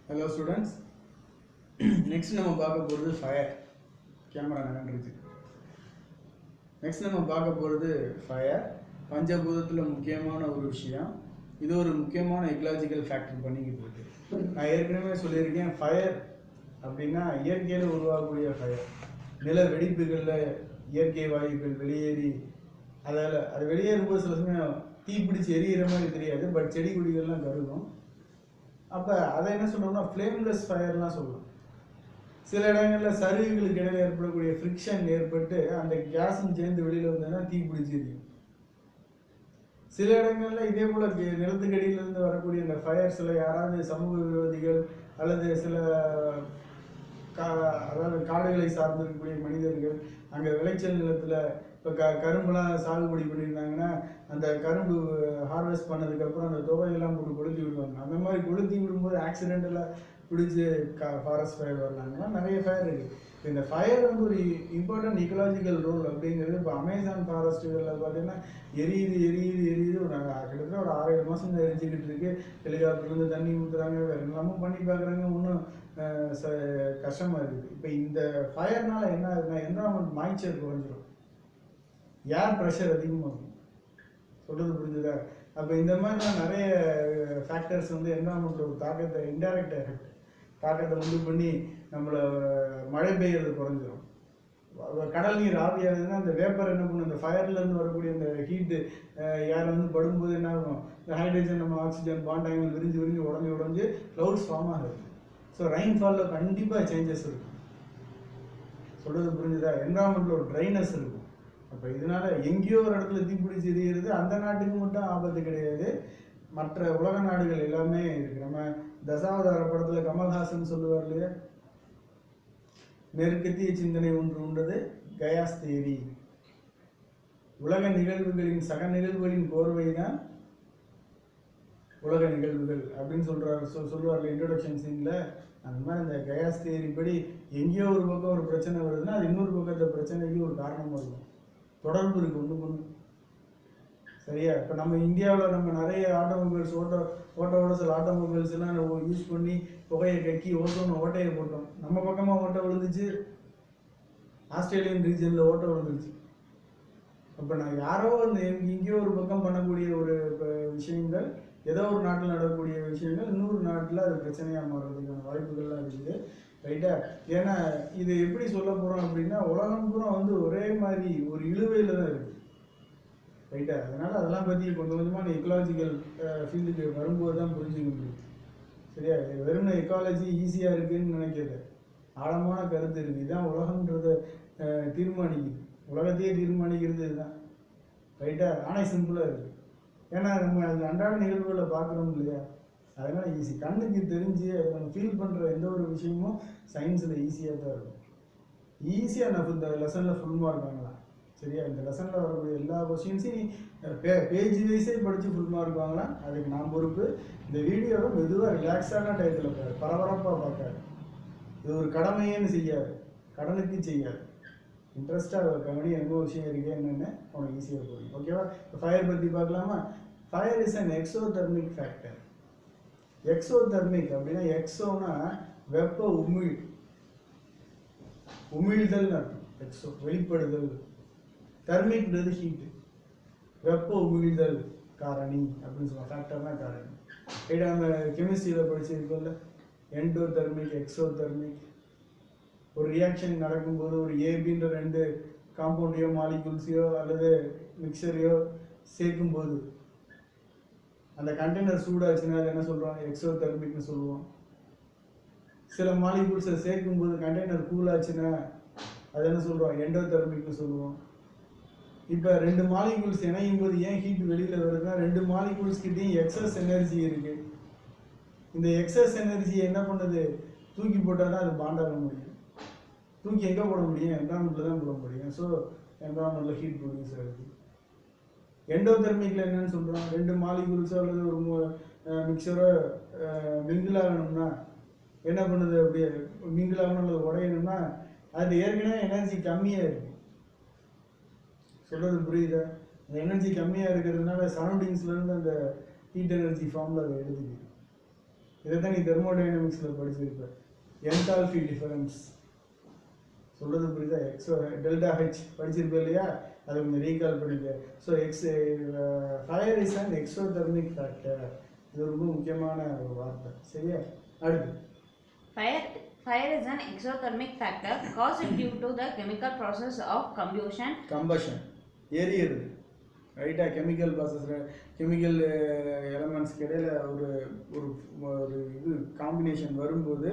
Hello students. Next நம்ம பார்க்க போகிறது ஃபயர். கேமரா நகர்ந்துருச்சு. நெக்ஸ்ட் நம்ம பார்க்க போகிறது ஃபயர். பஞ்சபூதத்தில் முக்கியமான ஒரு விஷயம். இது ஒரு முக்கியமான எக்கலாஜிக்கல் ஃபேக்டர் பண்ணிக்கிட்டு இருக்கு. நான் ஏற்கனவே சொல்லியிருக்கேன், ஃபயர் அப்படின்னா இயற்கையில் உருவாகக்கூடிய ஃபயர். நில வெடிப்புகளில் இயற்கை வாயுக்கள் வெளியேறி அது வெளியேறும்போது சில சமயம் தீப்பிடிச்சு எரியிற மாதிரி தெரியாது, பட் செடி கொடிகள்லாம் கருகும். அப்போ அதை என்ன சொல்கிறோம்னா ஃப்ளேம்லெஸ் ஃபயர்லாம் சொல்லுவோம். சில இடங்களில் சரிவுகளுக்கு இடையில ஏற்படக்கூடிய ஃப்ரிக்ஷன் ஏற்பட்டு அந்த கேஸும் சேர்ந்து வெளியில் வந்ததுன்னா தீ பிடிச்சிருக்கு. சில இடங்களில் இதே போல் நிலத்துக்கடியிலிருந்து வரக்கூடிய இந்த ஃபயர்ஸில் யாராவது சமூக விரோதிகள் அல்லது சில அதாவது காடுகளை சார்ந்திருக்கக்கூடிய மனிதர்கள் அங்கே விளைச்சல் நிலத்தில் இப்போ கரும்புலாம் சாகுபடி பண்ணியிருந்தாங்கன்னா அந்த கரும்பு ஹார்வெஸ்ட் பண்ணதுக்கப்புறம் அந்த தொகையெல்லாம் போட்டு கொளுத்தி விடுவாங்க. அந்த மாதிரி கொளுத்தி விடும்போது ஆக்சிடென்டெல்லாம் பிடிச்சி ஃபாரஸ்ட் ஃபயர் வரலாங்கன்னா நிறைய ஃபயர் இருக்குது. இப்போ இந்த ஃபயர் வந்து ஒரு இம்பார்ட்டன்ட் இக்கலாஜிக்கல் ரோல் அப்படிங்கிறது. இப்போ அமேசான் ஃபாரஸ்ட்டுகளில் பார்த்தீங்கன்னா எரியுது ஒரு கிட்டத்தட்ட ஒரு 6-7 மாதம் எரிஞ்சிக்கிட்டு இருக்கு. ஹெலிகாப்டர்லேருந்து தண்ணி ஊற்றுறாங்க, வேறு எல்லாமும் பண்ணி பார்க்குறாங்க, இன்னும் கஷ்டமாக இருக்குது. இப்போ இந்த ஃபயர்னால என்ன ஆகுதுன்னா என்விரான்மெண்ட் மாய்ச்சர் குறைஞ்சிரும், ஏர் ப்ரெஷர் அதிகமாகும். சொல்கிறது புரிஞ்சுதா? அப்போ இந்த மாதிரிலாம் நிறைய ஃபேக்டர்ஸ் வந்து என்விரான்மெண்ட்டில் ஒரு தாக்கத்தை, இன்டைரக்ட் எஃபெக்ட் தாக்கத்தை உண்டு பண்ணி நம்மளை மழை பெய்யறது குறைஞ்சிரும். கடல் நீர் ஆவியாகுதுன்னா அந்த வேப்பர் என்ன பண்ணும், இந்த ஃபயர்லேருந்து வரக்கூடிய இந்த ஹீட்டு ஏர் வந்து படும்போது என்ன ஆகும், இந்த ஹைட்ரஜன் நம்ம ஆக்சிஜன் பாண்ட் ஆங்கிள் விரிஞ்சு உடஞ்சி க்ளவுட்ஸ் ஃபார்ம் ஆகுது. ஸோ ரெயின்ஃபாலில் கண்டிப்பாக சேஞ்சஸ் இருக்கும். சொல்கிறது புரிஞ்சுதா? என்விரான்மெண்ட்டில் ஒரு ட்ரைனஸ் இருக்கும். அப்போ இதனால எங்கேயோ ஒரு இடத்துல தீப்பிடிச்சு எரியிறது அந்த நாட்டுக்கு மட்டும் ஆபத்து கிடையாது, மற்ற உலக நாடுகள் எல்லாமே இருக்கு. நம்ம தசாவதார படத்தில் கமல்ஹாசன் சொல்லுவார் இல்லையா, மேற்கத்திய சிந்தனை ஒன்று உண்டது, கயாஸ் தியரி. உலக நிகழ்வுகளின் சக நிகழ்வுகளின் கோர்வை தான் உலக நிகழ்வுகள் அப்படின்னு சொல்லுவார்ல இன்ட்ரோடக்ஷன் சீனில். அந்த மாதிரி அந்த கயாஸ் தியரி படி எங்கேயோ ஒரு பக்கம் ஒரு பிரச்சனை வருதுன்னா அது இன்னொரு பக்கத்தை பிரச்சனைக்கு ஒரு காரணமாக இருக்கும், தொடர்பு இருக்குது ஒன்று ஒன்று. சரியா? இப்போ நம்ம இந்தியாவில் நம்ம நிறைய ஆட்டோமொபைல்ஸ் ஓட்ட சில ஆட்டோமொபைல்ஸ் எல்லாம் யூஸ் பண்ணி புகையை கக்கி ஓட்டோன்னு ஓட்டையை போட்டோம். நம்ம பக்கமாக ஓட்டை விழுந்துச்சு, ஆஸ்திரேலியன் ரீஜனில் ஓட்டை விழுந்துருச்சு. அப்போ நான் யாரோ இந்த எங்கேயோ ஒரு பக்கம் பண்ணக்கூடிய ஒரு விஷயங்கள், ஏதோ ஒரு நாட்டில் நடக்கக்கூடிய விஷயங்கள் இன்னொரு நாட்டில் அது பிரச்சனையாக மாறுறதுக்கான வாய்ப்புகள்லாம் இருக்குது. ரைட்டா? ஏன்னா இது எப்படி சொல்ல போகிறோம் அப்படின்னா உலகம் பூரா வந்து ஒரே மாதிரி ஒரு இழுவையில் தான் இருக்குது. ரைட்டா? அதனால் அதெல்லாம் பற்றி கொஞ்சம் கொஞ்சமாக எக்கலாஜிக்கல் ஃபீல்டுக்கு வரும்போது தான் புரிஞ்சுக்க முடியும். சரியா? வெறும் எக்காலஜி ஈஸியாக இருக்குதுன்னு நினைக்கிறது, ஆழமான கருத்து இருக்குது. இதுதான் உலகன்றதை தீர்மானிக்குது, உலகத்தையே தீர்மானிக்கிறது இதுதான். ரைட்டா? ஆனால் சிம்பிளாக இருக்குது. ஏன்னா நம்ம அது அன்றாட நிகழ்வுகளை பார்க்குறோம் இல்லையா, அதனால் ஈஸி. கண்ணுக்கு தெரிஞ்சு அதை நம்ம ஃபீல் பண்ணுற எந்த ஒரு விஷயமும் சயின்ஸில் ஈஸியாக தான் இருக்கும். ஈஸியாக நான் இந்த லெசனில் ஃபுல் மார்க் வாங்கலாம். சரியா? இந்த லெசனில் வரக்கூடிய எல்லா கொஸ்டின்ஸையும் பேஜ் வைஸே படித்து ஃபுல் மார்க் வாங்கலாம். அதுக்கு நான் பொறுப்பு. இந்த வீடியோவை மெதுவாக ரிலாக்ஸான டயத்தில் பரபரப்பாக பார்க்காது. இது ஒரு கடமையேன்னு செய்யாது, கடனுக்கு செய்யாது. இன்ட்ரெஸ்ட்டாக கவனி என்ன விஷயம் இருக்குது என்னென்னு உனக்கு ஈஸியாக போகும். ஓகேவா? இப்போ ஃபயர் பற்றி பார்க்கலாமா? Fire is an exothermic factor. Exothermic அப்படின்னா எக்ஸோனா வெப்ப உமிழ்தல் அர்த்தம். எக்ஸோ வெளிப்படுதல், தெர்மிக்ன்றது ஹீட்டு, வெப்ப உமிழ்தல் காரணி அப்படின்னு சொல்லுவாங்க. ஃபேக்டர்னா காரணி. ரைட்? நம்ம கெமிஸ்ட்ரியில் படிச்சிருக்கோம்ல, எண்டோதெர்மிக் எக்ஸோதெர்மிக். ஒரு ரியாக்ஷன் நடக்கும்போது ஒரு ஏபின்ற 2 காம்பவுண்டையோ மாலிகூல்ஸையோ அல்லது மிக்சரையோ சேர்க்கும்போது அந்த கண்டெய்னர் சூடாச்சுன்னா அது என்ன சொல்கிறோம், எக்ஸோதெர்மிக்னு சொல்லுவோம். சில மாலிகூல்ஸை சேர்க்கும்போது கண்டெய்னர் கூலாச்சுன்னா அது என்ன சொல்கிறோம், எண்டோதெர்மிக்னு சொல்லுவோம். இப்போ 2 மாலிகூல்ஸ் இணையும் போது ஏன் ஹீட் வெளியில் வருதுன்னா 2 மாலிகூல்ஸ்கிட்டையும் எக்ஸஸ் எனர்ஜி இருக்குது. இந்த எக்ஸஸ் எனர்ஜி என்ன பண்ணுது, தூக்கி போட்டால் தான் அது பாண்டாக முடியும். தூக்கி எங்கே போட முடியும், என்விரான்மெண்ட்டில் தான் போட முடியும். ஸோ என்விரான்மெண்ட்டில் ஹீட் ப்ரொடியூஸ் ஆகுது. எண்டோதெர்மிக்கில் என்னன்னு சொல்கிறோம், 2 மாலிகூல்ஸோ அல்லது ஒரு மிக்சரோ மிங்கிள் ஆகணும்னா என்ன பண்ணுது, அப்படியே மிங்கிள் ஆகணும் அல்லது உடையணும்னா அது ஏற்கனவே எனர்ஜி கம்மியாக இருக்குது. சொல்கிறது புரியுதா? அந்த எனர்ஜி கம்மியாக இருக்கிறதுனால சரௌண்டிங்ஸ்லேருந்து அந்த ஹீட் எனர்ஜி ஃபார்மில் அதை எடுத்துக்குது. இதை தான் நீ தெர்மோடைனமிக்ஸில் படிச்சிருப்ப. என்தால்பி டிஃபரன்ஸ் சொல்றது புரியுதா? எக்ஸோ டெல்டா ஹெச் படிச்சிருப்ப இல்லையா? அதை கொஞ்சம் ரீகால் பண்ணிக்க. So fire is and exothermic factor. இது ரொம்ப முக்கியமான ஒரு வார்த்தை. சரியா? அடுத்து Fire is an exothermic factor caused due to the chemical process of combustion. எரியுது. ரைட்டா? கெமிக்கல் ப்ராசஸில் கெமிக்கல் எலமெண்ட்ஸ்க்கு இடையில ஒரு ஒரு ஒரு இது காம்பினேஷன் வரும்போது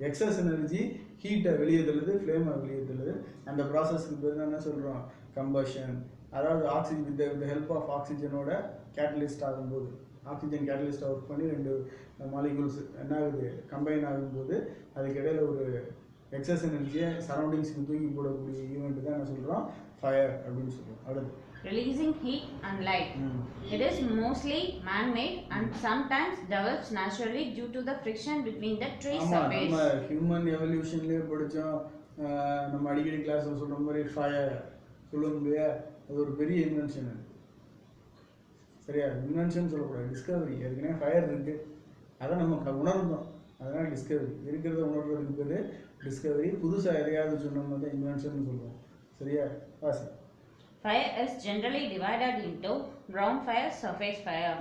எக்ஸஸ் எனர்ஜி ஹீட்டை வெளியே தள்ளுது, ஃப்ளேமை வெளியே தள்ளுது. அந்த ப்ராசஸ்க்கு பேர் தான் என்ன சொல்கிறோம்? கம்பஷன். அதாவது ஆக்சிஜன் வித் ஹெல்ப் ஆஃப் ஆக்சிஜனோட கேட்டலிஸ்ட் ஆகும்போது, ஆக்சிஜன் கேட்டலிஸ்ட்டாக ஒர்க் பண்ணி 2 மாலிகூல்ஸ் என்ன ஆகுது? கம்பைன் ஆகும்போது அதுக்கு இடையில ஒரு எக்ஸஸ் எனர்ஜியை சரௌண்டிங்ஸ்க்கு தூக்கி போடக்கூடிய ஈவெண்ட் தான் என்ன சொல்கிறோம்? ஃபயர் அப்படின்னு சொல்கிறோம். அடுத்து releasing heat and light. It is mostly man-made and sometimes develops naturally due to the friction between the tree surface. நம்ம ஹியூமன் எவல்யூஷன்லேயே படித்தோம். நம்ம அடிக்கடி கிளாஸில் சொல்கிற மாதிரி ஃபயர் சொல்லுவோம் இல்லையா? அது ஒரு பெரிய இன்வென்ஷன். சரியா? இன்வென்ஷன் சொல்லக்கூடாது, டிஸ்கவரி. ஏற்கனவே ஃபயர் இருக்குது, அதை நம்ம உணர்ந்தோம், அதனால் டிஸ்கவரி. இருக்கிறத உணர்றதுக்கு பேர் டிஸ்கவரி. புதுசாக எதையாவது சொன்னோம்னா தான் இன்வென்ஷன் சொல்லுவோம். சரியா? வாசி. Fire is generally divided into ground fire, surface fire.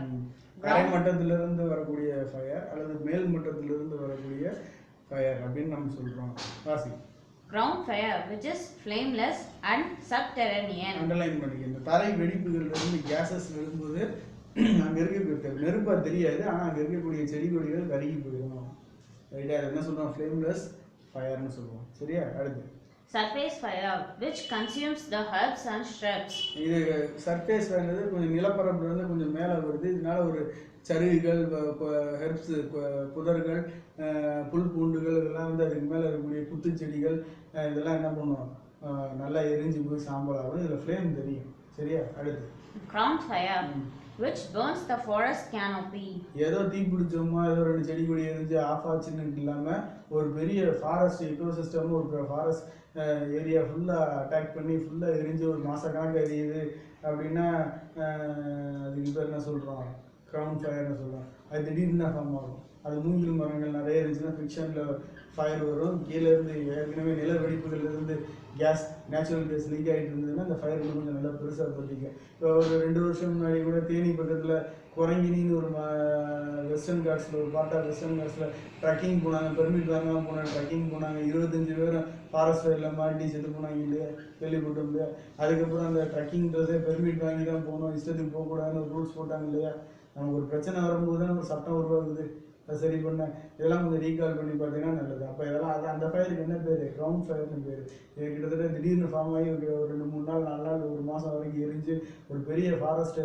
தரை மட்டத்திலிருந்து வரக்கூடிய ஃபயர் அல்லது மேல் மட்டத்திலிருந்து வரக்கூடிய ஃபயர் அப்படின்னு நம்ம சொல்கிறோம். வாசி. Ground fire, which is flameless and subterranean. Underline பண்ணிக்க. இந்த தரை வெடிப்புகள்லேருந்து கேஸஸ் எழும்போது அங்கே இருக்க நெருப்பாக தெரியாது, ஆனால் அங்கே இருக்கக்கூடிய செடி கொடிகள் கருகி போயிடும். ரைட்டா? அது என்ன சொல்கிறோம்? ஃப்ளேம்லெஸ் ஃபயர்னு சொல்லுவோம். சரியா? அடுத்து Surface fire, which consumes the herbs and shrubs. இது சர்ஃபேஸ் ஃபயர்ன்றது கொஞ்சம் நிலப்பரப்புலேருந்து கொஞ்சம் மேலே வருது. இதனால ஒரு சருகுகள், ஹெர்ப்ஸு, புதர்கள், புல் பூண்டுகள் இதெல்லாம் வந்து அதுக்கு மேலே இருக்கக்கூடிய குத்துச்செடிகள் இதெல்லாம் என்ன பண்ணும்? நல்லா எரிஞ்சு போய் சாம்பல் ஆகும். இதில் ஃப்ளேம் தெரியும். சரியா? அடுத்து Ground fire, which burns the forest canopy. ஏதோ தீ பிடிச்சோமா, ஏதோ 2 செடி கொடி எரிஞ்சு ஆஃப் ஆச்சுன்னு இல்லாமல் ஒரு பெரிய ஃபாரஸ்ட் எக்கோசிஸ்டம், ஒரு ஃபாரஸ்ட் ஏரியா ஃபுல்லாக அட்டாக் பண்ணி ஃபுல்லாக எரிஞ்சு ஒரு மாதக்கணக்கு எரியுது அப்படின்னா அதுக்கு பேர் என்ன சொல்கிறோம்? கிரவுண்ட் ஃபயர்னு சொல்கிறோம். அது திடீர்னு ஃபார்ம் ஆகும். அது மூங்கில் மரங்கள் நிறைய இருந்துச்சுன்னா ஃபிக்ஷனில் ஃபயர் வரும். கீழேருந்து ஏற்கனவே நில வெடிப்புகள்லேருந்து கேஸ், நேச்சுரல் கேஸ் லீக் ஆகிட்டு இருந்ததுன்னா அந்த ஃபயர் கொஞ்சம் நல்லா பெருசாக பற்றிக்கும். இப்போ ஒரு 2 வருஷம் முன்னாடி கூட தேனி பக்கத்தில் குரங்கினின்னு ஒரு வெஸ்டர்ன் காட்ஸில், ஒரு பார்ட் ஆஃப் வெஸ்டர்ன் காட்ஸில் ட்ரக்கிங் போனாங்க. பெர்மிட் வாங்காமல் போனாங்க, ட்ரக்கிங் போனாங்க. 25 பேரும் ஃபாரஸ்ட் ஃபயரில் மாட்டி செத்து போனாங்க இல்லையா? கேள்விப்பட்டோம் இல்லையா? அதுக்கப்புறம் அந்த ட்ரக்கிங்கிறதே பெர்மிட் வாங்கி தான் போகணும், இஷ்டத்துக்கு போகக்கூடாதுன்னு ஒரு ரூல்ஸ் போட்டாங்க இல்லையா? நமக்கு ஒரு பிரச்சனை வரும்போது தான் ஒரு சட்டம் உருவாகுது. அதை சரி பண்ண இதெல்லாம் கொஞ்சம் ரீகால் பண்ணி பார்த்தீங்கன்னா நல்லது. அப்போ இதெல்லாம் அந்த ஃபயருக்கு என்ன பேர்? கிரவுண்ட் ஃபயர்னு பேர். இது கிட்டத்தட்ட திடீர்னு ஃபார்ம் ஆகி ஒரு 2-3 நாள் 4 நாள் 1 மாதம் வரைக்கும் எரிஞ்சு ஒரு பெரிய ஃபாரஸ்ட்டு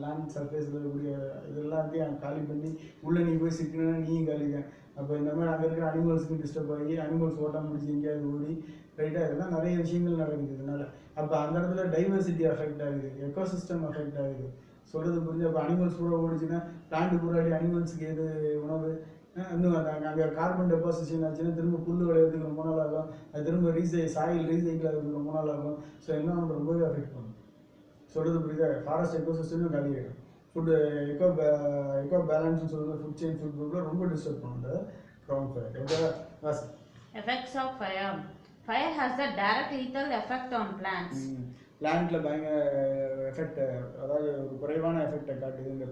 லேண்ட் சர்ஃபேஸில் இருக்கக்கூடிய இதெல்லாத்தையும் காலி பண்ணி உள்ளே நீ போய் சிக்கணுன்னா நீயும் காலி தான். அப்போ இந்த மாதிரி அங்கே இருக்கிற அனிமல்ஸுக்கும் டிஸ்டர்ப் ஆகி அனிமல்ஸ் ஓட்டம் முடிச்சு எங்கேயாவது ஓடி ரைட்டாக இதெல்லாம் நிறைய விஷயங்கள் நடக்குது இதனால். அப்போ அந்த இடத்துல டைவர்சிட்டி அஃபெக்ட் ஆகுது, எக்கோசிஸ்டம் அஃபெக்ட் ஆகுது. சொல்கிறது புரிஞ்சு. அப்போ அனிமல்ஸ் கூட ஓடிச்சுன்னா பிளான்ட் பூராடி அனிமல்ஸுக்கு எது உணவு? இன்னும் அங்கே கார்பன் டெபாசிஷன் ஆச்சுன்னா திரும்ப புல் விளையிறதுக்கு ரொம்ப நாள் ஆகும். அது திரும்ப சாயில் ரீசைக்கிள் ஆகிறதுக்கு ரொம்ப நாள் ஆகும். ஸோ என்ன ரொம்பவே அஃபெக்ட் பண்ணும். சொல்கிறது புரியுதா? ஃபாரஸ்ட் எக்கோசிஸ்டமும் காலி ஆகிடும். ஃபுட்டு எக்கோ பேலன்ஸ்னு சொல்லுறது ஃபுட் செயின் ஃபுட் குரூப்பில் ரொம்ப டிஸ்டர்ப் பண்ணுது கிரவுண்ட் ஃபயர். ஓகேவா? Effects of fire. Fire has the direct lethal effect on plants. பிளான்ட்டில் பயங்கர எஃபெக்ட், அதாவது ஒரு குறைவான எஃபெக்டை காட்டுது இந்த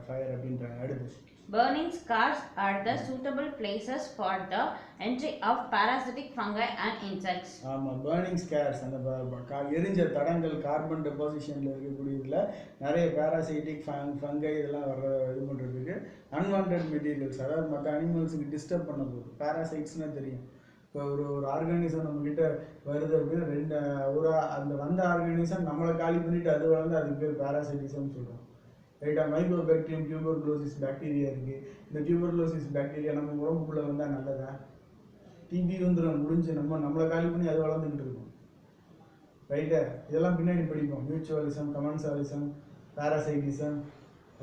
ஃபயர் அப்படின்றாங்க. அடுத்து Burning scars are the suitable places for the entry of parasitic fungi and insects. ஆமாம், பர்னிங் ஸ்கேர்ஸ் அந்த எரிஞ்ச தடங்கள் கார்பன் டெபாசிஷனில் இருக்கக்கூடியதில் நிறைய பேராசைட்டிக் ஃபங்கை இதெல்லாம் வர இது பண்ணுறதுக்கு அன்வான்ட் மெட்டீரியல்ஸ், அதாவது மற்ற அனிமல்ஸுக்கு டிஸ்டர்ப் பண்ண போகுது. பேராசைட்ஸ்னால் தெரியும். இப்போ ஒரு ஆர்கானிசம் நம்மக்கிட்ட வருது அப்படின்னா அந்த வந்த ஆர்கானிசம் நம்மளை காலி பண்ணிவிட்டு அது வளர்ந்து அதுக்கு பேர் பேராசைட்டிசம்னு சொல்கிறோம். ரைட்டா? மைக்ரோ பாக்டீரியம் டியூபர்குலோசிஸ் பாக்டீரியா இருக்குது. இந்த டியூபர்குலோசிஸ் பாக்டீரியா நம்ம உடம்புக்குள்ளே வந்தால் நல்லதா? டிபி வந்துடும் முடிஞ்சு நம்மளை காலி பண்ணி அது வளர்ந்துக்கிட்டு இருக்கும். ரைட்டா? இதெல்லாம் பின்னாடி படிப்போம். மியூச்சுவலிசம், கமென்சாலிசம், பேராசைட்டிசம்.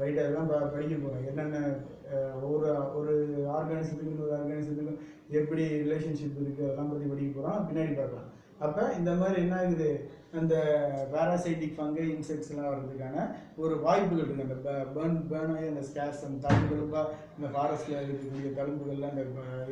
ரைட்டா? இதெல்லாம் படிக்க போகிறோம். என்னென்ன ஒரு ஆர்கானிசத்துக்கும் இன்னொரு ஆர்கானிசத்துக்கும் எப்படி ரிலேஷன்ஷிப் இருக்குது அதெல்லாம் பற்றி படிக்க போகிறோம். பின்னாடி பார்க்கலாம். அப்போ இந்த மாதிரி என்ன ஆகுது? அந்த பேராசைட்டிக் ஃபங்கை இன்செக்ட்ஸ்லாம் வர்றதுக்கான ஒரு வாய்ப்புகள் இருக்குது. அந்த பேர்ன் ஆகி அந்த ஸ்கேர்ஸ் அந்த தழும்புகளுக்காக இந்த ஃபாரஸ்ட்டில் இருக்கக்கூடிய தழும்புகள்லாம் அந்த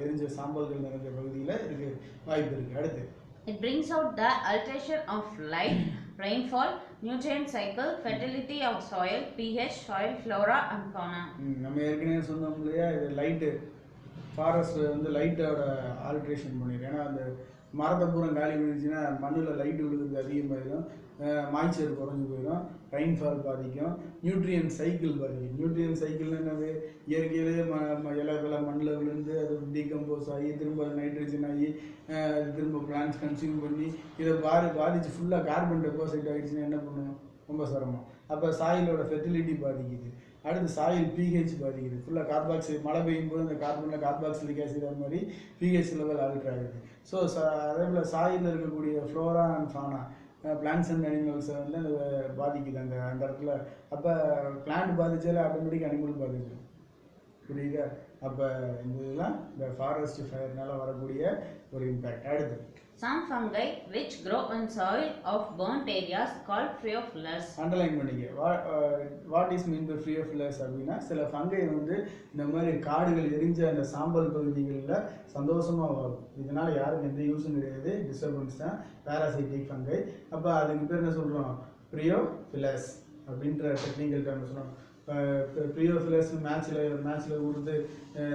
எரிஞ்ச சாம்பல்கள் நிறைஞ்ச பகுதியில் இருக்கு வாய்ப்பு இருக்குது. அடுத்து It brings out the alteration of light, rainfall, nutrient cycle, fertility of soil, pH, soil flora and fauna. நம்ம ஏற்கனவே சொன்னோம் இல்லையா, இது லைட்டு ஃபாரஸ்ட் வந்து லைட்டோட ஆல்ட்ரேஷன் பண்ணிடும். ஏன்னா அந்த மரத்தை பூரா காலி பண்ணிடுச்சுன்னா மண்ணில் லைட் விழுகிறது அதிகமாகிடும், மாய்ச்சர் குறைஞ்சி போயிடும், ரெயின்ஃபால் பாதிக்கும், நியூட்ரியன் சைக்கிள் பாதிக்கும். நியூட்ரியன் சைக்கிள்னு என்னது, இயற்கையிலே இலைகளை மண்ணில் விழுந்து அது டீகம்போஸ் ஆகி திரும்ப நைட்ரஜன் ஆகி திரும்ப பிளான்ஸ் கன்சியூம் பண்ணி இதை பாதிச்சு ஃபுல்லாக கார்பன் டெபாசிட் ஆகிடுச்சுன்னா என்ன பண்ணும், ரொம்ப சிரமம். அப்போ சாயிலோட ஃபெர்டிலிட்டி பாதிக்குது. அடுத்து சாயில் பிஹெச் பாதிக்குது. ஃபுல்லாக கார்பாக்சில் மழை பெய்யும் போது அந்த கார்பனில் கார்பாக்சிலிக் ஆசிட் அது மாதிரி பிஹெச் லெவல் ஆல்ட்ரு ஆகுது. ஸோ அதே போல் சாயிலில் இருக்கக்கூடிய flora and fauna plants and அனிமல்ஸை வந்து அது பாதிக்குது அந்த அந்த இடத்துல. அப்போ பிளான்ட் பாதிச்சாலே ஆட்டோமேட்டிக் அனிமல் பாதிக்கும். புரியுதா? அப்போ இந்த இதெல்லாம் இந்த ஃபாரஸ்ட் ஃபயர்னால வரக்கூடிய ஒரு இம்பேக்ட். அடுத்து Some fungi which grow in soil of burnt areas called Pheophilus. Underline பண்ணிக்க. வாட் இஸ் மீன் பை ஃப்ரீயோஃபிலஸ் அப்படின்னா, சில ஃபங்கை வந்து இந்த மாதிரி காடுகள் எரிஞ்ச அந்த சாம்பல் பகுதிகளில் சந்தோஷமாக வரும். இதனால் யாருக்கும் எந்த யூஸும் கிடையாது, டிஸ்டர்பன்ஸ் தான், பேராசைட்டிக் ஃபங்கை. அப்போ அதுக்கு பேர் என்ன சொல்கிறோம், ஃப்ரீயோஃபிலஸ் அப்படின்ற டெக்னிக்கல் டேர்ம் சொல்கிறோம். ஃப்ரீயோஃபிலஸ் மேட்ச்சில் கொடுத்து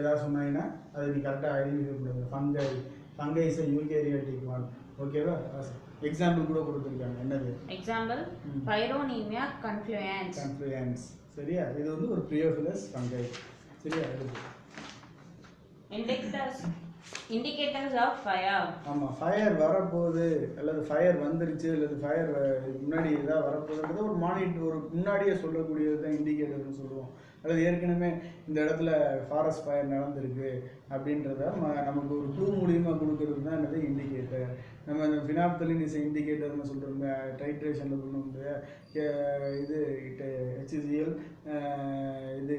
ஏதாவது சொன்னாங்கன்னா அதை நீ கரெக்டாக ஐடென்டிஃபை பண்ணுறது. Fungi is eukaryotic one. ஓகேவா? எக்ஸாம்பிள் கூட கொடுத்துருக்காங்க. என்னது எக்ஸாம்பிள்? பைரோனீமியா கன்ஃப்ளூயன்ஸ். சரியா? இது வந்து ஒரு ஃப்ரீயோஃபிலஸ் ஃபங்கை. சரியா? Indicators of fire. ஆமாம், ஃபயர் வரப்போகுது அல்லது ஃபயர் வந்துருச்சு அல்லது ஃபயர் முன்னாடி ஏதாவது வரப்போகுதுன்றது ஒரு மானிட்டர், ஒரு முன்னாடியே சொல்லக்கூடியது தான் இண்டிகேட்டர்னு சொல்லுவோம். அல்லது ஏற்கனவே இந்த இடத்துல ஃபாரஸ்ட் ஃபயர் நடந்திருக்கு அப்படின்றத நமக்கு ஒரு க்ளூ மூலியமாக கொடுக்கறது தான் என்னது இண்டிகேட்டர். நம்ம இந்த ஃபினாப்தலின் இஸ் இண்டிகேட்டர்னு சொல்கிறோம். டைட்ரேஷனில் பண்ணுவோம். இது HCl இது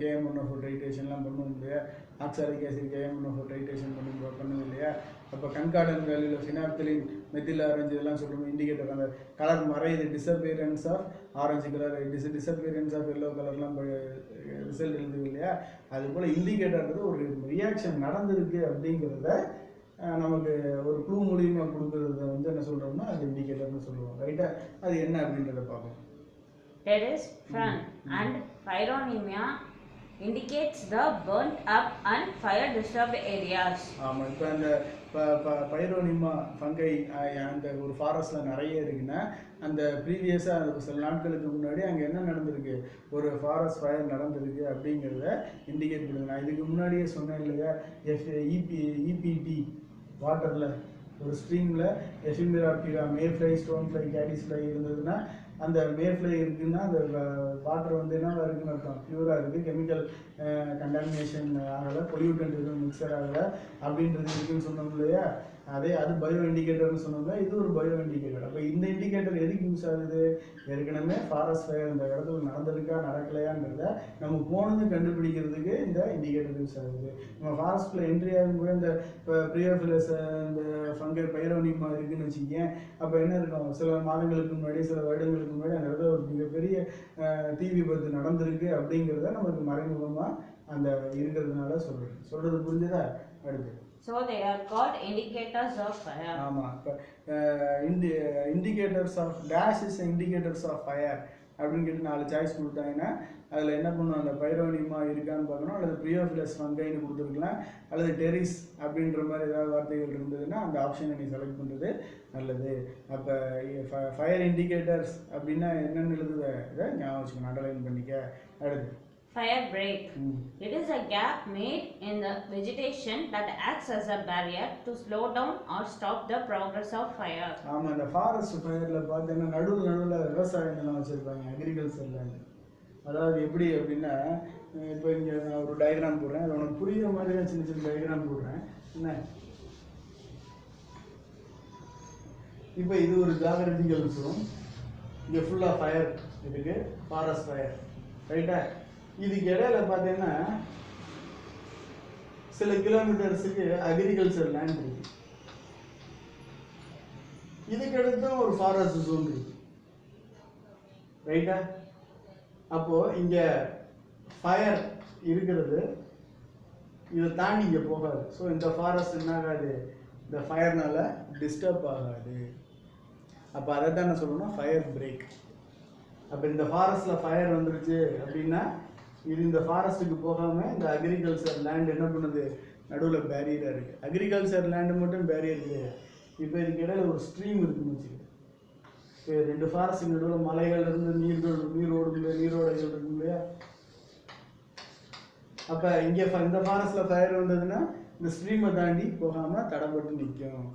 KM1O4 டைட்ரேஷன்லாம் பண்ணுவோம் இல்லையா, ஆக்சாலிக் ஆசிட் KM1O4 டைட்ரேஷன் பண்ணுவோம் இல்லையா. அப்போ கன்கார்டன் வேல்யூவில் ஃபினாப்தலின் மெத்தில் ஆரஞ்சு இதெல்லாம் சொல்கிறோம் இண்டிகேட்டர். அந்த கலர் மறையுது, disappearance of orange colour, disappearance of yellow கலர்லாம் ரிசல்ட் எழுதுது இல்லையா. அதுபோல் இண்டிகேட்டர்ன்றது ஒரு ரியாக்ஷன் நடந்திருக்கு அப்படிங்கிறத நமக்கு ஒரு க்ளூ மூலியமாக கொடுக்கறத வந்து என்ன சொல்கிறோம்னா அது இண்டிகேட்டர்னு சொல்லுவோம். ரைட்டா? அது என்ன அப்படின்றத பார்ப்போம். That is fern and pyromania indicates the burnt up and fire disturbed areas. ஆமாம், இப்போ அந்த பைரோனிமா ஃபங்கை அந்த ஒரு ஃபாரஸ்ட்டில் நிறைய இருக்குன்னா அந்த ப்ரீவியஸாக சில நாட்களுக்கு முன்னாடி அங்கே என்ன நடந்திருக்கு, ஒரு ஃபாரஸ்ட் ஃபயர் நடந்திருக்கு அப்படிங்கிறத இண்டிகேட் பண்ணுது. நான் இதுக்கு முன்னாடியே சொன்னேன் இல்லையா, EPT வாட்டரில் ஒரு ஸ்ட்ரீமில் எஃபிமெராப்டிரா மேஃப்ளை, ஸ்டோன் ஃப்ளை, கேடிஸ் ஃப்ளை இருந்ததுன்னா அந்த மேஃப்ளை இருக்குன்னா அந்த வாட்டர் வந்து என்ன இருக்குன்னு அர்த்தம், ப்யூராக இருக்குது, கெமிக்கல் கண்டாமினேஷன் ஆகலை, பொல்யூட்டன்ட் எதுவும் மிக்சர் ஆகலை அப்படின்றது இருக்குன்னு சொன்னோம் இல்லையா. அது பயோ இண்டிகேட்டர்னு சொன்னோம்னா இது ஒரு பயோ இண்டிகேட்டர். அப்போ இந்த இண்டிகேட்டர் எதுக்கு யூஸ் ஆகுது, ஏற்கனவே ஃபாரஸ்ட் ஃபயர் இந்த இடத்துல நடந்திருக்கா நடக்கலையான்றத நம்ம போனது கண்டுபிடிக்கிறதுக்கு இந்த இண்டிகேட்டர் யூஸ் ஆகுது. நம்ம ஃபாரஸ்ட்டில் என்ட்ரி ஆகும்போது இந்த ப்ரியோஃபிலஸ் இந்த ஃபங்கை பைரோனிமா இருக்குதுன்னு வச்சுக்கேன். அப்போ என்ன இருக்கும், சில மாதங்களுக்கு முன்னாடி சில வருடங்களுக்கு முன்னாடி அந்த இடத்துல ஒரு மிகப்பெரிய தீ விபத்து நடந்திருக்கு அப்படிங்கிறத நமக்கு மறைமுகமாக அந்த இருக்கிறதுனால சொல்கிறது புரிஞ்சுதா? அடுத்து So they are called indicators of fire. ஆமாம், இப்போ indicators of dash is indicators of fire அப்படின்னு கேட்டு 4 சாய்ஸ் கொடுத்தாங்கன்னா அதில் என்ன பண்ணும், அந்த பைரோனிமா இருக்கான்னு பார்க்கணும், அல்லது ப்ரியோஃபிலஸ் ஃபங்கைன்னு கொடுத்துருக்கலாம், அல்லது டெரிஸ் அப்படின்ற மாதிரி ஏதாவது வார்த்தைகள் இருந்ததுன்னா அந்த ஆப்ஷனை நீ செலக்ட் பண்ணுறது நல்லது. அப்போ ஃபயர் இண்டிகேட்டர்ஸ் அப்படின்னா என்னென்னு எழுதுத இதை ஞாபகம் வச்சுக்கணும், அண்டர்லைன் பண்ணிக்க. அடுத்து fire break. It is a gap made in the vegetation that acts as a barrier to slow down or stop the progress of fire. ஆமாம், இந்த ஃபாரஸ்ட் ஃபயரில் பார்த்தீங்கன்னா நடுவில் விவசாய நிலம் வச்சுருப்பாங்க, அக்ரிகல்ச்சர் லேண்ட். அதாவது எப்படி அப்படின்னா, இப்போ இங்கே நான் ஒரு டயக்ராம் போடுறேன், அது உனக்கு புரியுற மாதிரி தான் சின்ன சின்ன டயக்ராம் போடுறேன். என்ன, இப்போ இது ஒரு ஜாகிரபிக்கல் ஜோன், இங்கே ஃபுல்லாக ஃபயர் இருக்குது, ஃபாரஸ்ட் ஃபயர். ரைட்டா? இதுக்கு இடையில பார்த்தீங்கன்னா சில கிலோமீட்டர்ஸுக்கு அக்ரிகல்ச்சர் லேண்ட் இருக்கு. இதுக்கு அடுத்து ஒரு ஃபாரஸ்ட் ஜோன் இருக்கு, ரைட்டா? அப்போ இங்க ஃபயர் இருக்கிறது, இதை தாண்டி இங்கே போகாது. ஸோ இந்த ஃபாரஸ்ட் என்ன ஆகாது, இந்த ஃபயர்னால டிஸ்டர்ப் ஆகாது. அப்போ அதை தான் என்ன சொல்லணும்னா ஃபயர் பிரேக். அப்போ இந்த ஃபாரஸ்ட்டில் ஃபயர் வந்துருச்சு அப்படின்னா இது இந்த ஃபாரஸ்ட்டுக்கு போகாமல் இந்த அக்ரிகல்ச்சர் லேண்ட் என்ன பண்ணுது, நடுவில் பேரியராக இருக்குது. அக்ரிகல்ச்சர் லேண்டு மட்டும் பேரியர் இல்லையா, இப்போ இதுக்கு இடையில ஒரு ஸ்ட்ரீம் இருக்குன்னு வச்சுக்கோங்க. இப்போ 2 ஃபாரஸ்ட் நடுவில் மலைகள் இருந்து நீரோடைகள் இருக்கும் இல்லையா. அப்போ இங்கே இந்த ஃபாரஸ்ட்டில் ஃபயர் வந்ததுன்னா இந்த ஸ்ட்ரீமை தாண்டி போகாமல் தடைப்பட்டு நிற்கும்.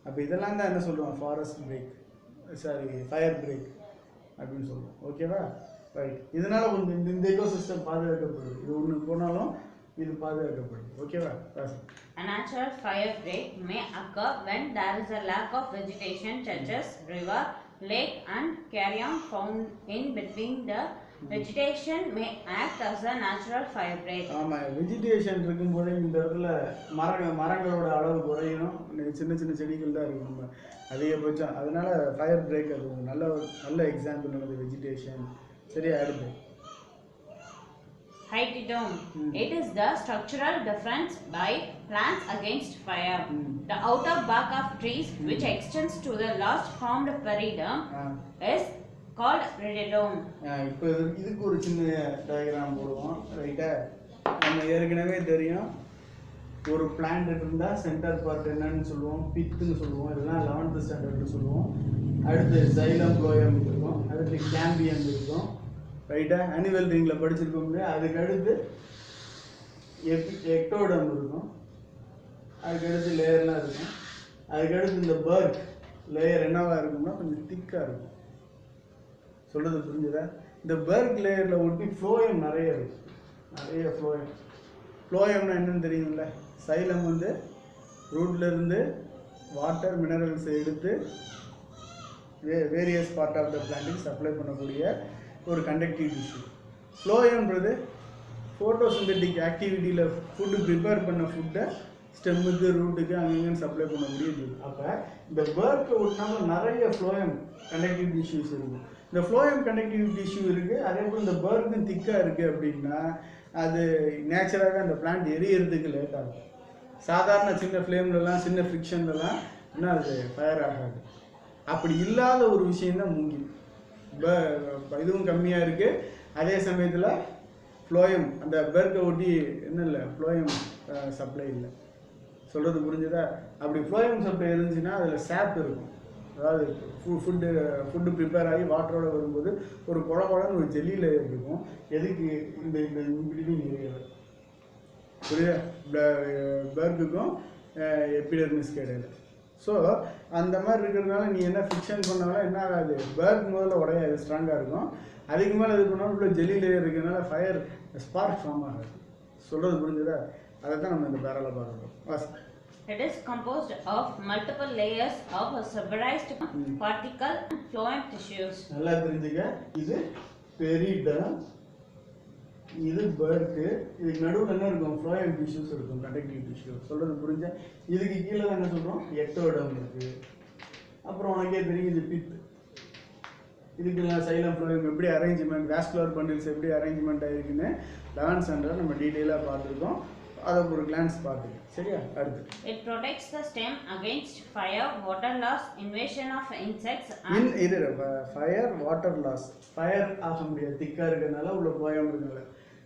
அப்போ இதெல்லாம் தான் என்ன சொல்லுவோம், ஃபாரஸ்ட் பிரேக், ஃபயர் பிரேக் அப்படின்னு சொல்லுவோம். ஓகேவா? ரைட். இதனால இந்த எக்கோசிஸ்டம் பாதுகாக்கப்படுது. இது ஒன்று போனாலும் இது பாதுகாக்கப்படுது. ஓகேவா? A natural fire break may occur when there is a lack of vegetation such as river, lake and carrion found in between. The vegetation may act as a natural fire break. ஆமாம், vegetation இருக்கும்போது இந்த இடத்துல மரங்களோட அளவு குறையும், சின்ன சின்ன செடிகள் தான் இருக்கும் நம்ம அதிகபட்சம். அதனால ஃபயர் பிரேக் அது நல்ல எக்ஸாம்பிள் உள்ளது வெஜிடேஷன். சரியா? அடுத்து Hytidome. It is the structural defense by plants against fire. The outer bark of trees, which extends to the last formed periderm, is called rhizome. இப்போ இதுக்கு ஒரு சின்ன டயக்ராம் போடுவோம், ரைட்டா? நம்ம ஏற்கனவே தெரியும், ஒரு பிளான்ட் இருந்தால் சென்டர் பார்ட் என்னன்னு சொல்லுவோம், பித்துன்னு சொல்லுவோம். இதெல்லாம் 11th ஸ்டாண்டர்ட்னு சொல்லுவோம். அடுத்து சைலம் ஃப்ளோயம் இருக்கும், அடுத்து கேம்பியம் இருக்கும், ரைட்டா? அனிவல் ரிங்கில் படிச்சிருக்கோம்ல. அதுக்கு அடுத்து எக்டோடம் இருக்கும், அதுக்கடுத்து லேயர்லாம் இருக்கும். அதுக்கடுத்து இந்த பர்க் லேயர் என்னவாக இருக்கும்னா கொஞ்சம் திக்காக இருக்கும். சொல்கிறது புரிஞ்சுதா? இந்த பர்க் லேயரில் ஒட்டி ஃப்ளோயம் நிறைய இருக்கும், நிறைய ஃப்ளோயம்னா என்னன்னு தெரியும்ல. சைலம் வந்து ரூட்லேருந்து வாட்டர் மினரல்ஸை எடுத்து வேரியஸ் பார்ட் ஆஃப் த பிளான்ட்டுக்கு சப்ளை பண்ணக்கூடிய ஒரு கண்டக்டிவ் டிஷ்யூ. ஃப்ளோயம்ன்றது ஃபோட்டோசிந்தட்டிக் ஆக்டிவிட்டியில் ஃபுட்டு ப்ரிப்பேர் பண்ண ஃபுட்டை ஸ்டெம்முக்கு ரூட்டுக்கு அங்கங்கன்னு சப்ளை பண்ணக்கூடிய டியூ. அப்போ இந்த பர்க்கை ஒட்டினாலும் நிறைய ஃப்ளோயம் கண்டக்டிவ் டிஷ்யூஸ் இருக்குது. இந்த ஃப்ளோயம் கண்டக்டிவ் டிஷ்யூ இருக்குது. அதே போல் இந்த பர்க்கும் திக்காக இருக்குது அப்படின்னா அது நேச்சுரலாக அந்த பிளான்ட் எரியறதுக்கு லேட் ஆகும். சாதாரண சின்ன ஃப்ளேம்லலாம் சின்ன ஃப்ரிக்ஷன்லலாம் என்ன அது ஃபயர் ஆகாது. அப்படி இல்லாத ஒரு விஷயந்தான் மூங்கில். இதுவும் கம்மியாக இருக்குது, அதே சமயத்தில் ஃப்ளோயம் அந்த பர்க்கை ஒட்டி என்ன இல்லை, ஃப்ளோயம் சப்ளை இல்லை. சொல்கிறது புரிஞ்சுதா? அப்படி ஃப்ளோயம் சப்ளை இருந்துச்சுன்னா அதில் சாப் இருக்கும். அதாவது ஃபுட்டு ப்ரிப்பேர் ஆகி வாட்டரோட வரும்போது ஒரு குழன்னு ஒரு ஜெல்லி லேயர் இருக்கும். எதுக்கு இந்த பில்டிங் ஏரியாவில் புரியுதா? பர்க்குக்கும் எபிடெர்மிஸ்க்கு இடையில. ஸோ அந்த மாதிரி இருக்கிறதுனால நீ என்ன ஃபிக்ஷன் பண்ணாலும் என்ன ஆகாது, பர்க் முதல்ல உடையாது, ஸ்ட்ராங்காக இருக்கும். அதுக்கு மேலே இது பண்ணாலும் உள்ள ஜெல்லி லேயர் இருக்கிறதுனால ஃபயர் ஸ்பார்க் ஃபார்ம் ஆகாது. சொல்கிறது புரிஞ்சுதா? அதை தான் நம்ம இந்த பேரலை பார்க்குறோம். It is composed of multiple layers of suberized particle phloem tissues. நல்லா தெரிஞ்சுக்க, இது பெரிடம், இது பர்க்கு, இதுக்கு நடுவில் என்ன இருக்கும், ஃப்ளோயம் டிஷ்யூஸ் இருக்கும், கண்டக்டிவ் டிஷ்யூ. சொல்கிறது புரிஞ்சா? இதுக்கு கீழே தான் என்ன சொல்கிறோம், எக்டோடம் இருக்குது. அப்புறம் உனக்கே தெரியும் இது பித். இதுக்கெல்லாம் சைலம் ஃப்ளோயம் எப்படி அரேஞ்ச்மெண்ட், வாஸ்குலர் பண்டில்ஸ் எப்படி அரேஞ்ச்மெண்ட் ஆகிருக்குன்னு 11th ஸ்டாண்டர்ட் நம்ம டீட்டெயிலாக பார்த்துருக்கோம். அதை ஒரு கிளான்ஸ் பார்த்துக்கு. சரியா? அடுத்து It protects the stem against fire, water loss, invasion of insects fire water loss. Fire ஆக முடியாது, திக்காக இருக்கிறதுனால உள்ள ஃப்ளோயம் இருக்கிறதுனால.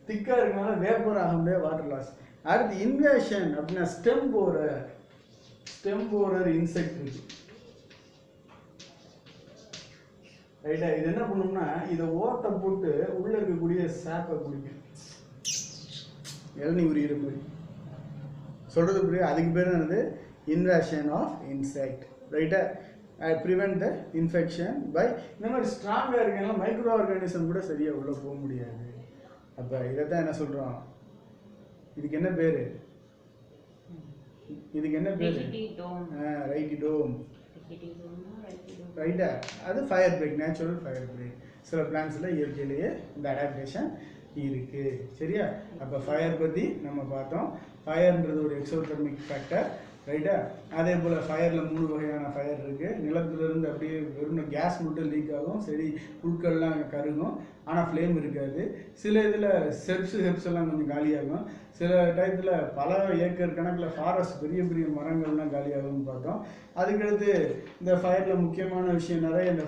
திக்காக இருக்கிறதுனால வேப்பர் ஆக முடியாது, வாட்டர் லாஸ். அடுத்து இன்வேஷன் அப்படின்னா ஸ்டெம் போரர் இன்செக்ட் இருக்கு, ரைட்டா? இது என்ன பண்ணோம்னா இதை ஓட்டை போட்டு உள்ள இருக்கக்கூடிய சாப்பை குடிக்கும், இளநீ உரிகிற மாதிரி. சொல்கிறது புரியுது? அதுக்கு பேர் என்னது, இன்வேஷன் ஆஃப் இன்செக்ட், ரைட்டா? Prevent the infection by. இந்த மாதிரி ஸ்ட்ராங்காக இருக்கனால மைக்ரோ ஆர்கானிசம் கூட சரியாக உள்ளே போக முடியாது. அப்போ இதை தான் என்ன சொல்கிறோம், இதுக்கு என்ன பேர், ரைட்டிடோம், ரைட்டா? அது fire break, natural fire break. சில பிளான்ஸில் இயற்கையிலேயே இந்த அடாப்டேஷன் இருக்குது. சரியா? அப்போ ஃபயர் பற்றி நம்ம பார்த்தோம். ஃபயர்ன்றது ஒரு எக்ஸோதெர்மிக் ஃபேக்டர். ரைட்டா? அதே போல் ஃபயரில் 3 வகையான ஃபயர் இருக்குது. நிலத்திலிருந்து அப்படியே வெறும் கேஸ் மட்டும் லீக் ஆகும், செடி புற்கள்லாம் கருகும், ஆனால் ஃப்ளேம் இருக்காது. சில இதில் ஹெப்ஸ் எல்லாம் கொஞ்சம் காலியாகும். சில டயத்தில் பல ஏக்கர் கணக்கில் ஃபாரஸ்ட் பெரிய பெரிய மரங்கள்லாம் காலியாகும்னு பார்த்தோம். அதுக்கடுத்து இந்த ஃபயரில் முக்கியமான விஷயம் நிறைய இந்த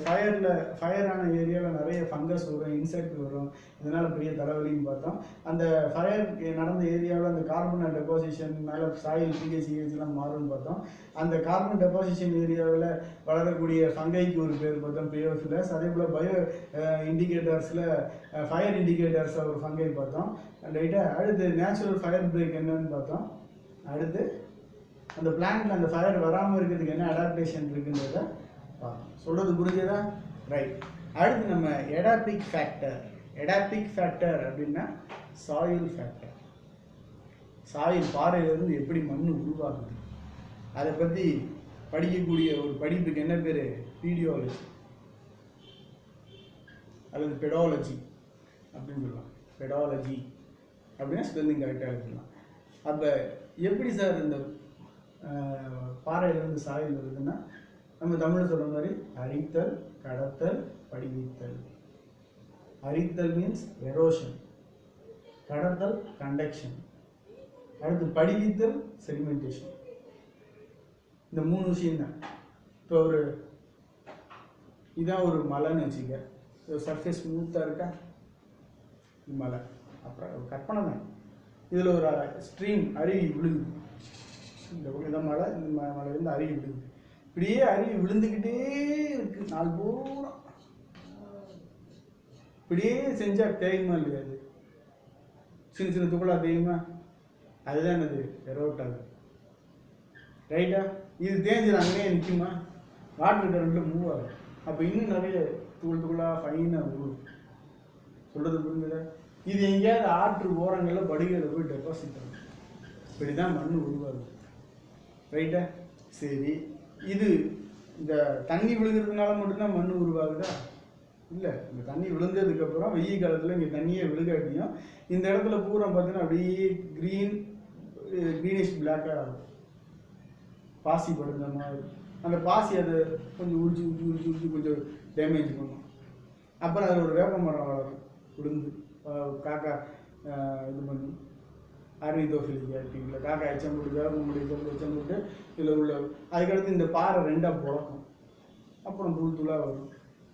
ஃபயரான ஏரியாவில் நிறைய ஃபங்கஸ் வரும், இன்செக்ட் வரும், இதனால் பெரிய தலைவலின்னு பார்த்தோம். அந்த ஃபயர் நடந்த ஏரியாவில் அந்த கார்பன் டெபாசிஷன்னால சாயில் பிஹெச்லாம் மாறும்னு பார்த்தோம். அந்த கார்பன் டெபாசிஷன் ஏரியாவில் வளரக்கூடிய ஃபங்கைக்கு ஒரு பேர் பார்த்தோம், பியோஃபிலஸ். அதே போல் பயோ இண்டிகேட்டர்ஸில் ஃபயர் இண்டிகேட்டர்ஸில் ஒரு ஃபங்கை பார்த்தோம். ரைட்டாக அடுத்து நேச்சுரல் ஃபயர் பிரேக் என்னன்னு பார்த்தோம். அடுத்து அந்த பிளான்ட்டில் அந்த ஃபயர் வராமல் இருக்கிறதுக்கு என்ன அடாப்டேஷன் இருக்குன்றத பார்த்தோம். சொல்கிறது புரிஞ்சதா? ரைட். அடுத்து நம்ம எடாபிக் ஃபேக்டர் அப்படின்னா சாயில் ஃபேக்டர். சாயில் பாறையிலிருந்து எப்படி மண் உருவாகுது அதை பற்றி படிக்கக்கூடிய ஒரு படிப்புக்கு என்ன பேர்? பீடியாலஜி அல்லது பெடாலஜி அப்படின்னு சொல்லலாம். பெடாலஜி அப்படின்னா ஸ்பெல்லிங் கரெக்டாக எழுதலாம். அப்போ எப்படி சார் இந்த பாறையிலிருந்து சாயில் வருதுன்னா, நம்ம தமிழ் சொல்கிற மாதிரி அரித்தல், கடத்தல், படிவித்தல். அரித்தல் மீன்ஸ் எரோஷன், கடத்தல் கண்டக்ஷன், அடுத்து படிவித்தல் செடிமெண்டேஷன். இந்த 3 விஷயம் தான். இப்போ இதான் ஒரு மலைன்னு வச்சுக்க, சர்ஃபேஸ் ஸ்மூத்தாக இருக்கா, மலை. அப்புறம் கற்பனை தான், இதில் ஒரு ஸ்ட்ரீம் அருவி விழுகுது, இந்த மலை, இந்த மலையிலேருந்து அருவி விழுகுது. இப்படியே அருவி விழுந்துக்கிட்டே இருக்கு நாள் பூரா. இப்படியே செஞ்சால் தேயுமா இல்லையா? அது சின்ன சின்ன துகளா தேயுமா? அதுதான் என்னது? எரோட்டாது. ரைட்டா? இது தேஞ்சிடும், அங்கேயே நிற்குமா? வாட்டர் கரண்ட்டில் மூவ் ஆகும். அப்போ இன்னும் நிறைய துகளாக ஃபைனாக விழும். சொல்கிறது புரிஞ்சுதா? இது எங்கேயாவது ஆற்று ஓரங்களில் படுகையில் போய் டெபாசிட் ஆகும். இப்படி தான் மண் உருவாகுது. ரைட்டா? சரி, இது இந்த தண்ணி விழுகிறதுனால மட்டும்தான் மண் உருவாகுதா? இல்லை. இந்த தண்ணி விழுந்ததுக்கப்புறம் வெயில் காலத்தில் இங்கே தண்ணியே விழுகாட்டியும் இந்த இடத்துல பூரா பார்த்தீங்கன்னா அப்படியே க்ரீனிஷ் பிளாக்காக ஆகும். பாசி படுந்த மாதிரி. அந்த பாசி அதை கொஞ்சம் உரிச்சு கொஞ்சம் டேமேஜ் பண்ணும். அப்புறம் அதில் ஒரு வேப்ப மரம் வளரும், விழுந்து காக்கா இது பண்ணி ஆர்னிதோஃபிலிக் ஆக்டிங்கில் காக்கா எச்சம் போட்டு வேப்பமுடைய எச்சம் போட்டு இதில் உள்ள. அதுக்கடுத்து இந்த பாறை 2ஆக புழக்கும், அப்புறம் தூளாக வரும்.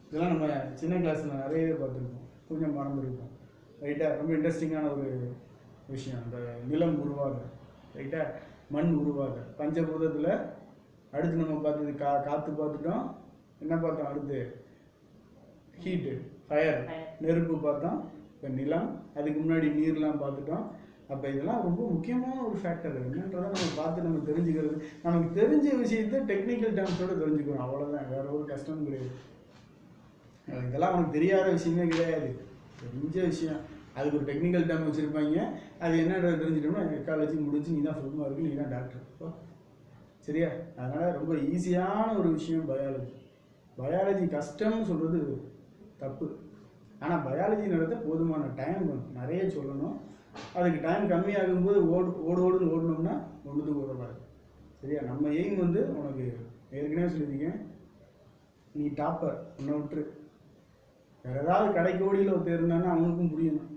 இதெல்லாம் நம்ம சின்ன கிளாஸில் நிறையவே பார்த்துருக்கோம், கொஞ்சம் மறந்துருக்கோம். ரைட்டாக? ரொம்ப இன்ட்ரெஸ்டிங்கான ஒரு விஷயம் அந்த நிலம் உருவாக. ரைட்டாக? மண் உருவாக பஞ்சபூதத்தில். அடுத்து நம்ம பார்த்தது காற்று பார்த்துட்டோம். என்ன பார்த்தோம்? அடுத்து ஹீட்டு, ஃபயர், நெருப்பு பார்த்தோம். இப்போ நிலம், அதுக்கு முன்னாடி நீர்லாம் பார்த்துட்டோம். அப்போ இதெல்லாம் ரொம்ப முக்கியமான ஒரு ஃபேக்டர். என்னன்றதை நம்ம பார்த்து நம்ம தெரிஞ்சுக்கிறது, நமக்கு தெரிஞ்ச விஷயத்த டெக்னிக்கல் டேர்ம்ஸோடு தெரிஞ்சுக்கணும், அவ்வளோதான். வேற ஒரு கஷ்டமும் கிடையாது. இதெல்லாம் அவனுக்கு தெரியாத விஷயமே கிடையாது, தெரிஞ்ச விஷயம். அதுக்கு ஒரு டெக்னிக்கல் டேர்ம் வச்சுருப்பாங்க, அது என்ன தெரிஞ்சுட்டோம்னா எக்காலஜி முடிச்சு நீ தான் ஃபுல்மாக இருக்கு, நீ தான் டாக்டர். சரியா? அதனால் ரொம்ப ஈஸியான ஒரு விஷயம் பயாலஜி. பயாலஜி கஷ்டம்னு சொல்கிறது தப்பு. ஆனால் பயாலஜி நடத்த போதுமான டைம் வேணும், நிறைய சொல்லணும். அதுக்கு டைம் கம்மியாகும்போது ஓடுன்னு ஓடணும்னா ஒன்றுத்துக்கு உதவாது. சரியா? நம்ம எய்ம் வந்து உனக்கு ஏற்கனவே சொல்லியிருக்கேன், நீ டாப்பர், உன்னை விட்டுரு. வேறு ஏதாவது கடைக்கு ஓடியில் ஒருத்தர் இருந்தான்னா அவனுக்கும் புரியணும்.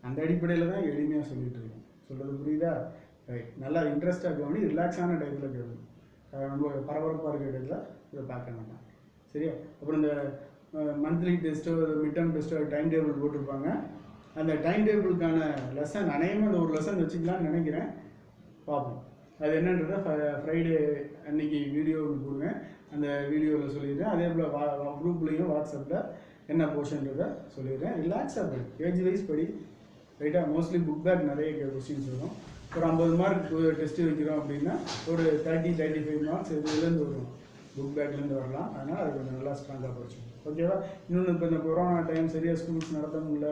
அந்த அடிப்படையில் தான் எளிமையாக சொல்லிகிட்டு இருக்கேன். சொல்கிறது புரியுதா? ரைட். நல்லா இன்ட்ரெஸ்டாக கவனி, ரிலாக்ஸான டைத்தில் கேட்கணும். ரொம்ப பரபரப்பாக இருக்கிற இடத்துல இதை பார்க்க வேண்டாம். சரியா? அப்புறம் இந்த மந்த்லி டெஸ்ட்டோ மிட் டேர்ம் டெஸ்ட்டோ டைம் டேபிள் போட்டிருப்பாங்க. அந்த டைம் டேபிளுக்கான லெசன் அநேகமாக அந்த ஒரு லெசன் வச்சுக்கலான்னு நினைக்கிறேன். பார்ப்போம் அது என்னன்றதை ஃப்ரைடே அன்னைக்கு வீடியோ கொடுங்க, அந்த வீடியோவில் சொல்லிடுறேன். அதே போல் குரூப்லேயும் வாட்ஸ்அப்பில் என்ன போர்ஷன்றதை சொல்லிடுறேன். ரிலாக்ஸாக படி, ஏஜ் வைஸ் படி. ரைட்டாக? மோஸ்ட்லி புக் பேக் நிறைய கொஸ்டின்ஸ் வரும். ஒரு 50 மார்க் டெஸ்ட்டு வைக்கிறோம் அப்படின்னா ஒரு 30-35 மார்க்ஸ் இதுலேருந்து வரும், புக் பேக்லேருந்து வரலாம். அதனால் அது கொஞ்சம் நல்லா ஸ்ட்ராங்காக படிச்சோம். ஓகேவா? இன்னொன்று, இப்போ இந்த கொரோனா டைம் சரியாக ஸ்கூல்ஸ் நடத்த முடியல,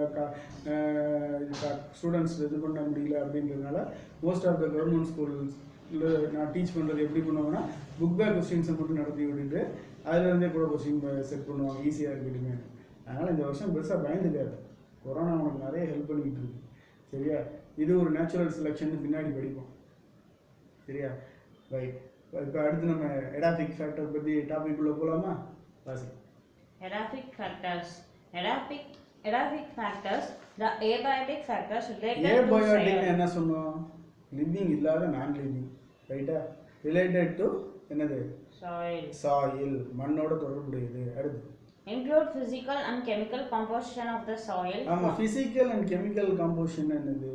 ஸ்டூடெண்ட்ஸ் இது பண்ண முடியல அப்படின்றதுனால மோஸ்ட் ஆஃப் த கவர்மெண்ட் ஸ்கூல்ஸில் நான் டீச் பண்ணுறது எப்படி பண்ணுவாங்கன்னா, புக் பேக் கொஸ்டின்ஸை மட்டும் நடத்தி விட்டுட்டு அதுலேருந்தே கூட கொஸ்டின் செட் பண்ணுவாங்க, ஈஸியாக இருக்கட்டுமே. அதனால் இந்த வருஷம் பெருசாக பயந்துக்காது, கொரோனா உனக்கு நிறைய ஹெல்ப் பண்ணிக்கிட்டு இருக்கு. சரியா? இது ஒரு நேச்சுரல் செலெக்ஷன் பின்னாடி படிப்போம். சரியா? ரைட். இப்போ அடுத்து நம்ம எடாபிக் ஃபேக்டர் பற்றி டாபிக் உள்ள போகலாமா? வாசி. Edaphic factors. Edaphic factors, the abiotic factors related to abiotic soil. என்ன சொன்னோம்? லிவிங் இல்லாத நான் லிவிங், ரைட்டா? ரிலேட்டட் டு என்னது? Soil. சாயில், மண்ணோட தொடர்புடையது. அடுத்து Include physical and chemical composition of the soil. ஆமாம், ஃபிசிக்கல் அண்ட் கெமிக்கல் காம்போசிஷன் என்னது?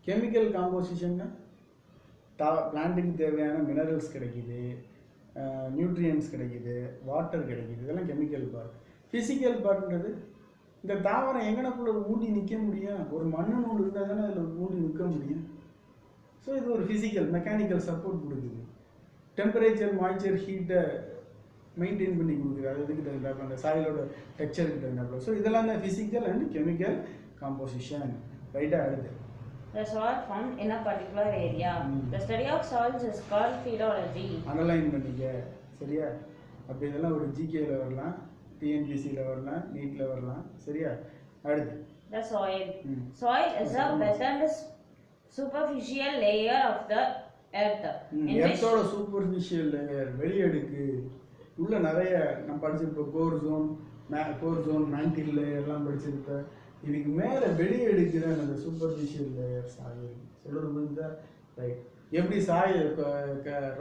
கெமிக்கல் காம்போசிஷன்னா பிளான்ட்டுக்கு தேவையான மினரல்ஸ் கிடைக்குது, நியூட்ரியன்ஸ் கிடைக்குது, வாட்டர் கிடைக்குது, இதெல்லாம் கெமிக்கல் பார்ட். ஃபிசிக்கல் பார்ட்ன்றது இந்த தாவரம் எங்கனக்குள்ள ஊண்டி நிற்க முடியும்? ஒரு மண்ணு நூல் இருந்தால் தானே அதில் ஊண்டி நிற்க முடியும். ஸோ இது ஒரு ஃபிசிக்கல் மெக்கானிக்கல் சப்போர்ட் கொடுக்குது. டெம்பரேச்சர், மாய்ச்சர், ஹீட்டை மெயின்டைன் பண்ணி கொடுக்குது. அது இதுக்கு தகுந்தாப்புல அந்த சாயிலோட டெக்ஸ்சருக்கு தகுந்தாப்புல. ஸோ இதெல்லாம் தான் ஃபிசிக்கல் அண்ட் கெமிக்கல் காம்போசிஷன், ரைட்டாக? அடுத்து The soil found in a particular area. The study of soils is called phylology. Alanine பண்ணிக்க, சரியா? அப்போ இதெல்லாம் ஒரு ஜிகேல வரலாம், டிஎன்பிசியில் வரலாம், நீட்டில் வரலாம், சரியா? அடுத்து The soil. Soil is a wet and superficial layer of the earth. In which எர்த்தோட சூப்பர்ஃபிஷியல் லேயர், வெளியடுக்கு உள்ள நிறைய நம்ம படிச்சிருப்போம். கோர் ஜோன் மேண்டில் லேயர்லாம் படிச்சிருப்பேன். இதுக்கு மேலே வெளியடுக்கு தான் அந்த சூப்பர்ஃபிஷியல் லேயர் சாயில். சொல்கிறது புரிஞ்சா? ரைட். எப்படி சாயில்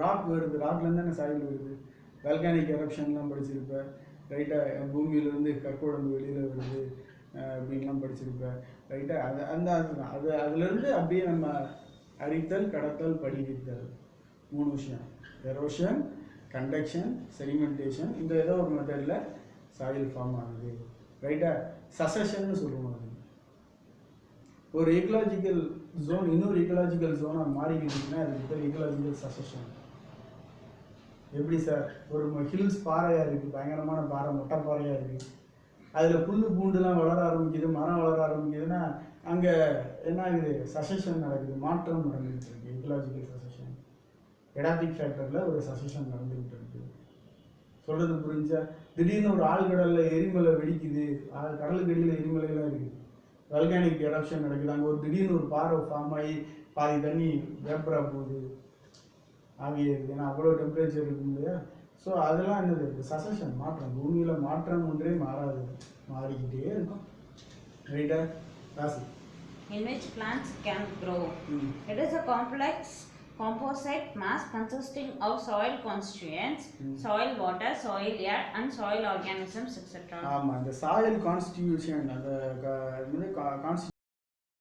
ராக் வருது, ராக்லேருந்து தானே சாயில் வருது. வல்கானிக் எரப்ஷன்லாம் படிச்சிருப்பேன், ரைட்டாக? பூமியிலேருந்து கற்கொழம்பு வெளியில் வருது அப்படின்லாம் படிச்சிருப்பேன், ரைட்டாக? அதுலேருந்து அப்படியே நம்ம அரித்தல், கடத்தல், படிவித்தல், 3 விஷயம். எரோஷன், கண்டக்ஷன், செடிமெண்டேஷன், இந்த ஏதோ ஒரு மெத்தடில் சாயில் ஃபார்ம் ஆகுது, ரைட்டாக? சசஷன்னு சொல்லுவோம். அது ஒரு ஈக்கலாஜிக்கல் ஜோன் இன்னொரு ஈக்கலாஜிக்கல் ஜோனாக மாறிக்கிட்டுன்னா அதுக்கு பேர் ஈக்கலாஜிக்கல் சசஷன். எப்படி சார்? ஒரு ஹில்ஸ் பாறையாக இருக்குது, பயங்கரமான பாறை, மொட்டை பாறையாக இருக்குது, அதில் புல் பூண்டுலாம் வளர ஆரம்பிக்குது, மரம் வளர ஆரம்பிக்குதுன்னா அங்கே என்ன ஆகுது? சசஷன் நடக்குது, மாற்றம் நடந்துகிட்டு இருக்கு. Ecological succession. எடாபிக் ஃபேக்டரில் ஒரு சசஷன் நடந்துகிட்டு இருக்கு. சொல்கிறது புரிஞ்சா? திடீர்னு ஒரு ஆழ்கடலில் எரிமலை வெடிக்குது, கடலுக்கு அடியில் எரிமலைலாம் இருக்குது, வல்கானிக் எரப்ஷன் நடக்குது, அங்கே ஒரு திடீர்னு ஒரு பாறை ஃபார்ம் ஆகி பாதி தண்ணி வேப்பராக போகுது, ஆவியாகுது. ஏன்னா அவ்வளோ டெம்பரேச்சர் இருக்கும் இல்லையா? ஸோ அதெல்லாம் என்னது? சசஷன், மாற்றம். பூமியில் மாற்றம் ஒன்றே மாறாது, மாறிக்கிட்டே இருக்கும், ரைட்டா? ராசி. in which plants can grow. It is a complex composite mass consisting of soil constituents, soil water, soil air and soil organisms etc. ஆமாம், இந்த சாயில் கான்ஸ்டியூஷன், அந்த